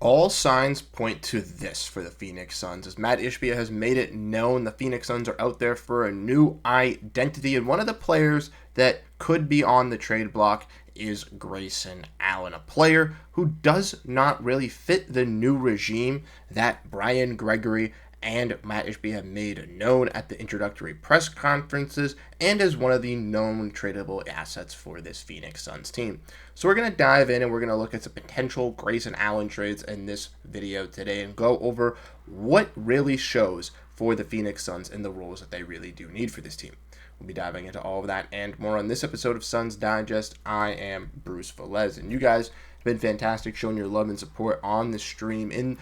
All signs point to this for the Phoenix Suns, as Matt Ishbia has made it known the Phoenix Suns are out there for a new identity, and one of the players that could be on the trade block is Grayson Allen, a player who does not really fit the new regime that Brian Gregory and Matt Ishbia have made known at the introductory press conferences, and as one of the known tradable assets for this Phoenix Suns team. So we're going to dive in and we're going to look at some potential Grayson Allen trades in this video today and go over what really shows for the Phoenix Suns and the roles that they really do need for this team. We'll be diving into all of that and more on this episode of Suns Digest. I am Bruce Veliz, and you guys have been fantastic showing your love and support on the stream,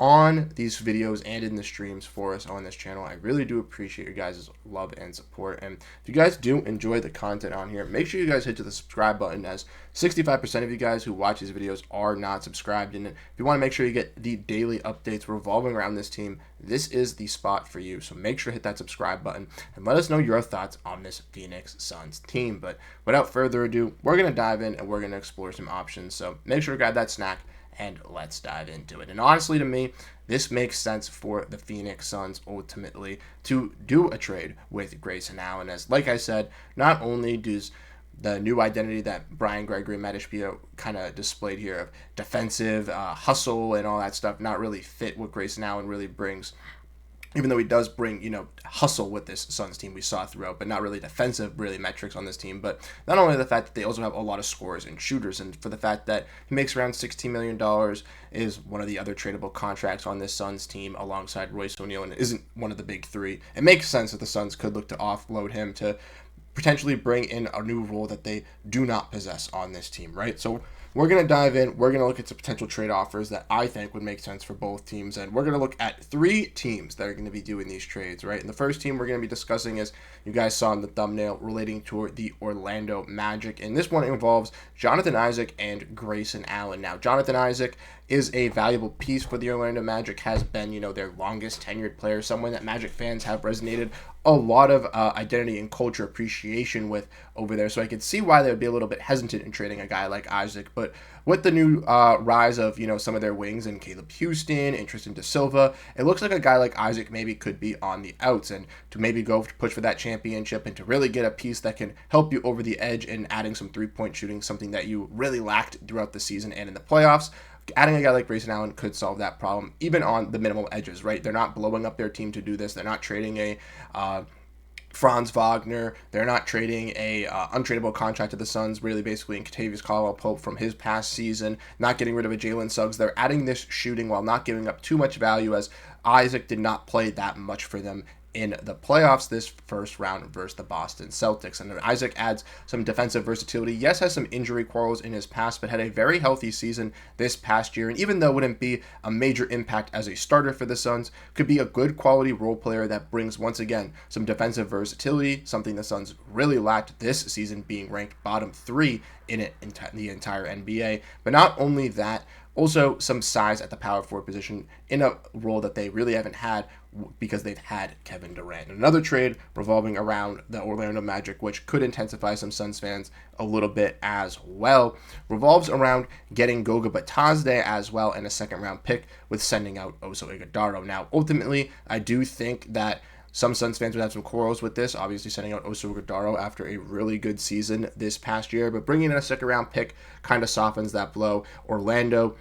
on these videos and in the streams for us on this channel. I really do appreciate your guys' love and support. And if you guys do enjoy the content on here, make sure you guys hit the subscribe button, as 65% of you guys who watch these videos are not subscribed. And if you want to make sure you get the daily updates revolving around this team, this is the spot for you. So make sure to hit that subscribe button and let us know your thoughts on this Phoenix Suns team. But without further ado, we're going to dive in and we're going to explore some options. So make sure to grab that snack and let's dive into it. And honestly, to me, this makes sense for the Phoenix Suns ultimately to do a trade with Grayson Allen, as, like I said, not only does the new identity that Brian Gregory and Matt Ishbia kind of displayed here of defensive hustle and all that stuff not really fit what Grayson Allen really brings, even though he does bring, hustle with this Suns team we saw throughout, but not really defensive, really metrics on this team. But not only the fact that they also have a lot of scorers and shooters, and for the fact that he makes around $16 million, is one of the other tradable contracts on this Suns team alongside Royce O'Neal, and isn't one of the big three. It makes sense that the Suns could look to offload him to potentially bring in a new role that they do not possess on this team, right? So we're going to dive in. We're going to look at some potential trade offers that I think would make sense for both teams. And we're going to look at three teams that are going to be doing these trades, right? And the first team we're going to be discussing is, you guys saw in the thumbnail, relating to the Orlando Magic. And this one involves Jonathan Isaac and Grayson Allen. Now, Jonathan Isaac is a valuable piece for the Orlando Magic, has been, their longest tenured player, someone that Magic fans have resonated a lot of identity and culture appreciation with over there. So I could see why they would be a little bit hesitant in trading a guy like Isaac. But with the new rise of, some of their wings and Caleb Houston and Tristan Da Silva, it looks like a guy like Isaac maybe could be on the outs, and to maybe go to push for that championship and to really get a piece that can help you over the edge in adding some three-point shooting, something that you really lacked throughout the season and in the playoffs. Adding a guy like Grayson Allen could solve that problem, even on the minimal edges, right? They're not blowing up their team to do this. They're not trading a Franz Wagner. They're not trading a untradeable contract to the Suns, really basically in Kentavious Caldwell-Pope from his past season, not getting rid of a Jalen Suggs. They're adding this shooting while not giving up too much value, as Isaac did not play that much for them in the playoffs this first round versus the Boston Celtics. And then Isaac adds some defensive versatility. Yes, has some injury quarrels in his past, but had a very healthy season this past year. And even though wouldn't be a major impact as a starter for the Suns, could be a good quality role player that brings, once again, some defensive versatility, something the Suns really lacked this season, being ranked bottom 3 in the entire NBA. But not only that, also some size at the power forward position in a role that they really haven't had, because they've had Kevin Durant. Another trade revolving around the Orlando Magic, which could intensify some Suns fans a little bit as well, revolves around getting Goga Batazde as well, and a second round pick, with sending out Oso Ighodaro. Now, ultimately, I do think that some Suns fans would have some quarrels with this, obviously sending out Oso Ighodaro after a really good season this past year, but bringing in a second round pick kind of softens that blow. Orlando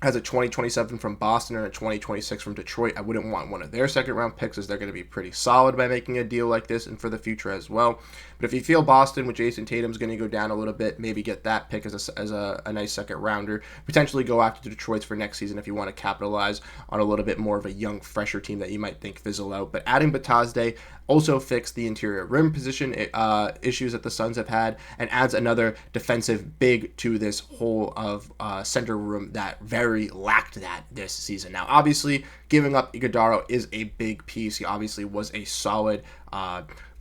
has a 2027 from Boston and a 2026 from Detroit. I wouldn't want one of their second round picks, as they're going to be pretty solid by making a deal like this and for the future as well. But if you feel Boston with Jason Tatum's going to go down a little bit, maybe get that pick as a nice second rounder. Potentially go after Detroit's for next season if you want to capitalize on a little bit more of a young, fresher team that you might think fizzle out. But adding Batazde also fix the interior rim position issues that the Suns have had, and adds another defensive big to this whole of center room that very lacked that this season. Now, obviously, giving up Ighodaro is a big piece. He obviously was a solid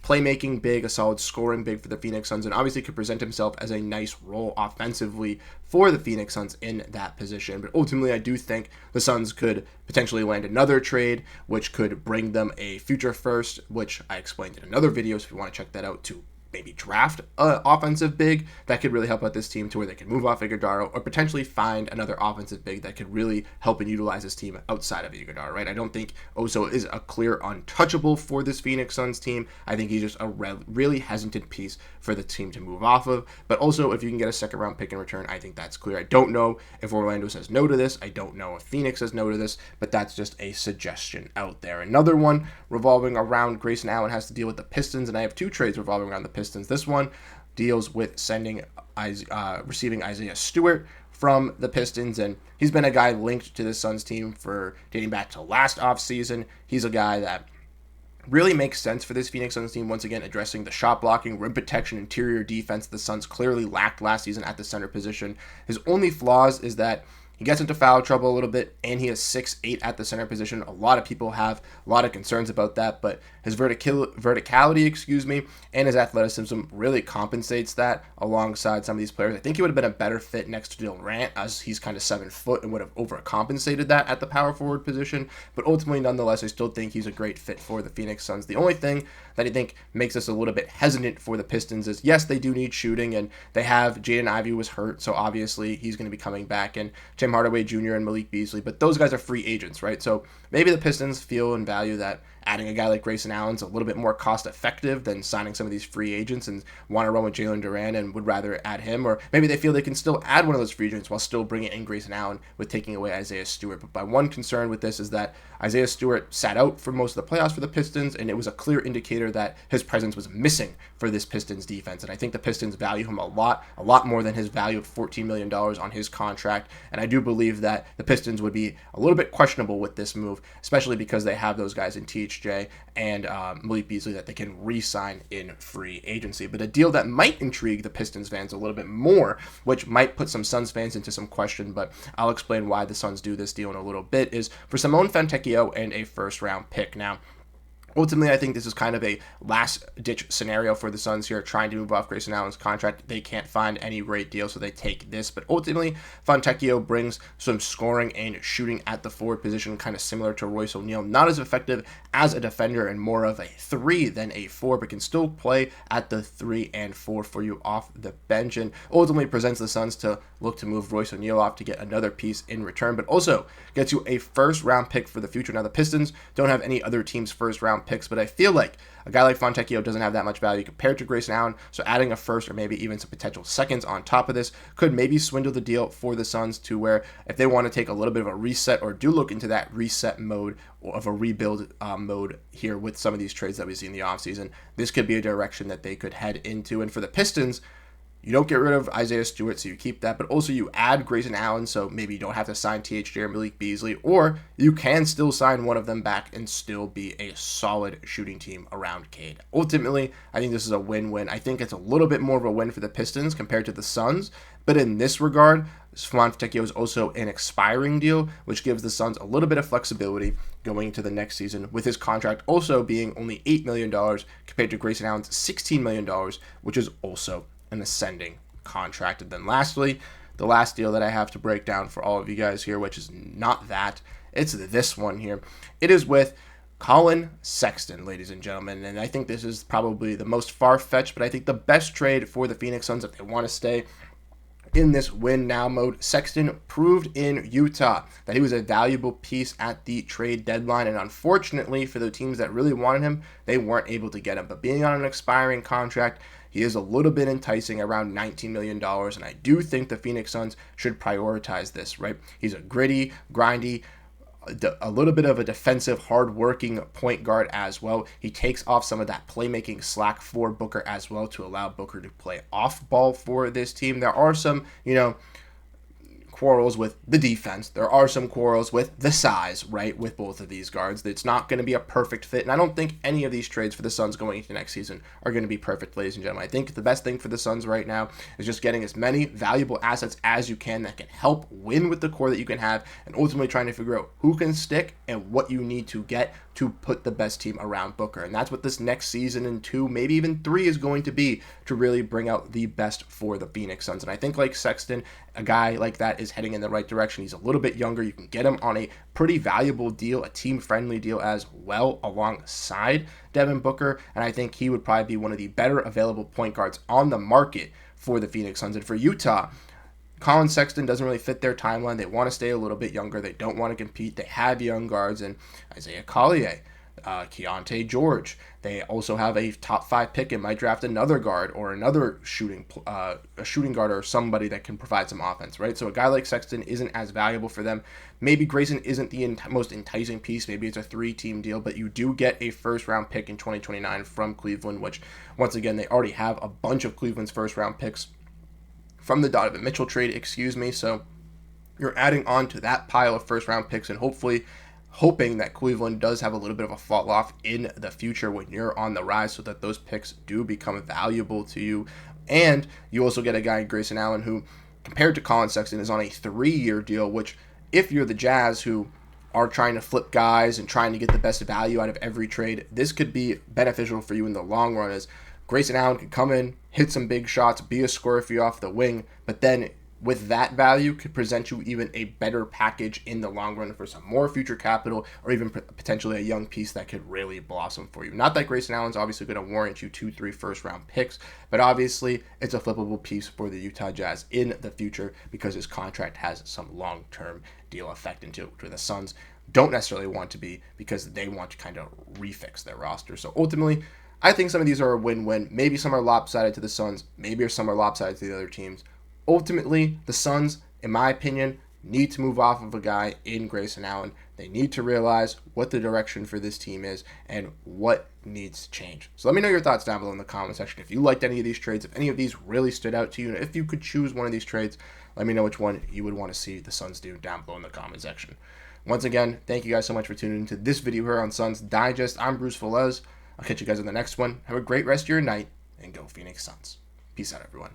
playmaking big, a solid scoring big for the Phoenix Suns, and obviously could present himself as a nice role offensively for the Phoenix Suns in that position. But ultimately, I do think the Suns could potentially land another trade, which could bring them a future first, which I explained in another video, so if you want to check that out, to maybe draft an offensive big that could really help out this team to where they can move off Iguodala or potentially find another offensive big that could really help and utilize this team outside of Iguodala, right? I don't think Oso is a clear untouchable for this Phoenix Suns team. I think he's just a really hesitant piece for the team to move off of. But also, if you can get a second round pick in return, I think that's clear. I don't know if Orlando says no to this. I don't know if Phoenix says no to this, but that's just a suggestion out there. Another one revolving around Grayson Allen has to deal with the Pistons, and I have two trades revolving around the Pistons. This one deals with receiving Isaiah Stewart from the Pistons, and he's been a guy linked to the Suns team for dating back to last offseason. He's a guy that really makes sense for this Phoenix Suns team, once again addressing the shot blocking, rim protection, interior defense the Suns clearly lacked last season at the center position. His only flaws is that he gets into foul trouble a little bit, and he is 6'8" at the center position. A lot of people have a lot of concerns about that, but his verticality, and his athleticism really compensates that alongside some of these players. I think he would have been a better fit next to Durant, as he's kind of 7 foot and would have overcompensated that at the power forward position. But ultimately, nonetheless, I still think he's a great fit for the Phoenix Suns. The only thing that I think makes us a little bit hesitant for the Pistons is, yes, they do need shooting, and they have Jaden Ivey was hurt, so obviously he's going to be coming back, and Tim Hardaway Jr. and Malik Beasley, but those guys are free agents, right? So maybe the Pistons feel and value that adding a guy like Grayson Allen's a little bit more cost effective than signing some of these free agents and want to run with Jalen Duran and would rather add him, or maybe they feel they can still add one of those free agents while still bringing in Grayson Allen with taking away Isaiah Stewart. But my one concern with this is that Isaiah Stewart sat out for most of the playoffs for the Pistons, and it was a clear indicator that his presence was missing for this Pistons defense. And I think the Pistons value him a lot more than his value of $14 million on his contract. And I do believe that the Pistons would be a little bit questionable with this move, especially because they have those guys in THJ and Malik Beasley that they can re-sign in free agency. But a deal that might intrigue the Pistons fans a little bit more, which might put some Suns fans into some question, but I'll explain why the Suns do this deal in a little bit, is for Simone Fontecchio and a first-round pick. Now, ultimately, I think this is kind of a last-ditch scenario for the Suns here, trying to move off Grayson Allen's contract. They can't find any great deal, so they take this. But ultimately, Fontecchio brings some scoring and shooting at the forward position, kind of similar to Royce O'Neal. Not as effective as a defender and more of a 3 than a 4, but can still play at the 3 and 4 for you off the bench, and ultimately presents the Suns to look to move Royce O'Neal off to get another piece in return, but also gets you a first-round pick for the future. Now, the Pistons don't have any other team's first-round picks, but I feel like a guy like Fontecchio doesn't have that much value compared to Grayson Allen, so adding a first or maybe even some potential seconds on top of this could maybe swindle the deal for the Suns to where if they want to take a little bit of a reset or do look into that reset mode or of a rebuild mode here with some of these trades that we see in the offseason, this could be a direction that they could head into. And for the Pistons, you don't get rid of Isaiah Stewart, so you keep that, but also you add Grayson Allen, so maybe you don't have to sign THJ or Malik Beasley, or you can still sign one of them back and still be a solid shooting team around Cade. Ultimately, I think this is a win-win. I think it's a little bit more of a win for the Pistons compared to the Suns, but in this regard, Fontecchio is also an expiring deal, which gives the Suns a little bit of flexibility going into the next season, with his contract also being only $8 million compared to Grayson Allen's $16 million, which is also an ascending contract. And then lastly, the last deal that I have to break down for all of you guys here, which is not that, it's this one here. It is with Colin Sexton, ladies and gentlemen, and I think this is probably the most far-fetched, but I think the best trade for the Phoenix Suns if they want to stay in this win-now mode. Sexton proved in Utah that he was a valuable piece at the trade deadline, and unfortunately for the teams that really wanted him, they weren't able to get him. But being on an expiring contract, he is a little bit enticing, around $19 million, and I do think the Phoenix Suns should prioritize this, right? He's a gritty, grindy, a little bit of a defensive, hard-working point guard as well. He takes off some of that playmaking slack for Booker as well to allow Booker to play off ball for this team. There are some, quarrels with the defense. There are some quarrels with the size, right, with both of these guards. It's not going to be a perfect fit, and I don't think any of these trades for the Suns going into next season are going to be perfect, ladies and gentlemen. I think the best thing for the Suns right now is just getting as many valuable assets as you can that can help win with the core that you can have, and ultimately trying to figure out who can stick and what you need to get to put the best team around Booker. And that's what this next season and 2, maybe even 3 is going to be, to really bring out the best for the Phoenix Suns. And I think like Sexton a guy like that is heading in the right direction. He's a little bit younger. You can get him on a pretty valuable deal, a team-friendly deal as well, alongside Devin Booker, and I think he would probably be one of the better available point guards on the market for the Phoenix Suns. And for Utah, Colin Sexton doesn't really fit their timeline. They want to stay a little bit younger. They don't want to compete. They have young guards and Isaiah Collier, Keontae George. They also have a top 5 pick and might draft another guard or another shooting guard or somebody that can provide some offense, right? So a guy like Sexton isn't as valuable for them. Maybe Grayson isn't the most enticing piece. Maybe it's a 3-team deal, but you do get a first-round pick in 2029 from Cleveland, which, once again, they already have a bunch of Cleveland's first-round picks from the Donovan Mitchell trade, so you're adding on to that pile of first-round picks and hopefully hoping that Cleveland does have a little bit of a fall off in the future when you're on the rise so that those picks do become valuable to you. And you also get a guy, Grayson Allen, who, compared to Colin Sexton, is on a 3-year deal, which if you're the Jazz who are trying to flip guys and trying to get the best value out of every trade, this could be beneficial for you in the long run, as Grayson Allen could come in, hit some big shots, be a scorer for you off the wing, but then with that value could present you even a better package in the long run for some more future capital or even potentially a young piece that could really blossom for you. Not that Grayson Allen's obviously going to warrant you 2-3 first-round picks, but obviously it's a flippable piece for the Utah Jazz in the future because his contract has some long-term deal effect into it, where the Suns don't necessarily want to be because they want to kind of refix their roster. So ultimately, I think some of these are a win-win. Maybe some are lopsided to the Suns. Maybe some are lopsided to the other teams. Ultimately, the Suns, in my opinion, need to move off of a guy in Grayson Allen. They need to realize what the direction for this team is and what needs to change. So let me know your thoughts down below in the comment section. If you liked any of these trades, if any of these really stood out to you, and if you could choose one of these trades, let me know which one you would want to see the Suns do down below in the comment section. Once again, thank you guys so much for tuning into this video here on Suns Digest. I'm Bruce Veliz. I'll catch you guys in the next one. Have a great rest of your night, and go Phoenix Suns. Peace out, everyone.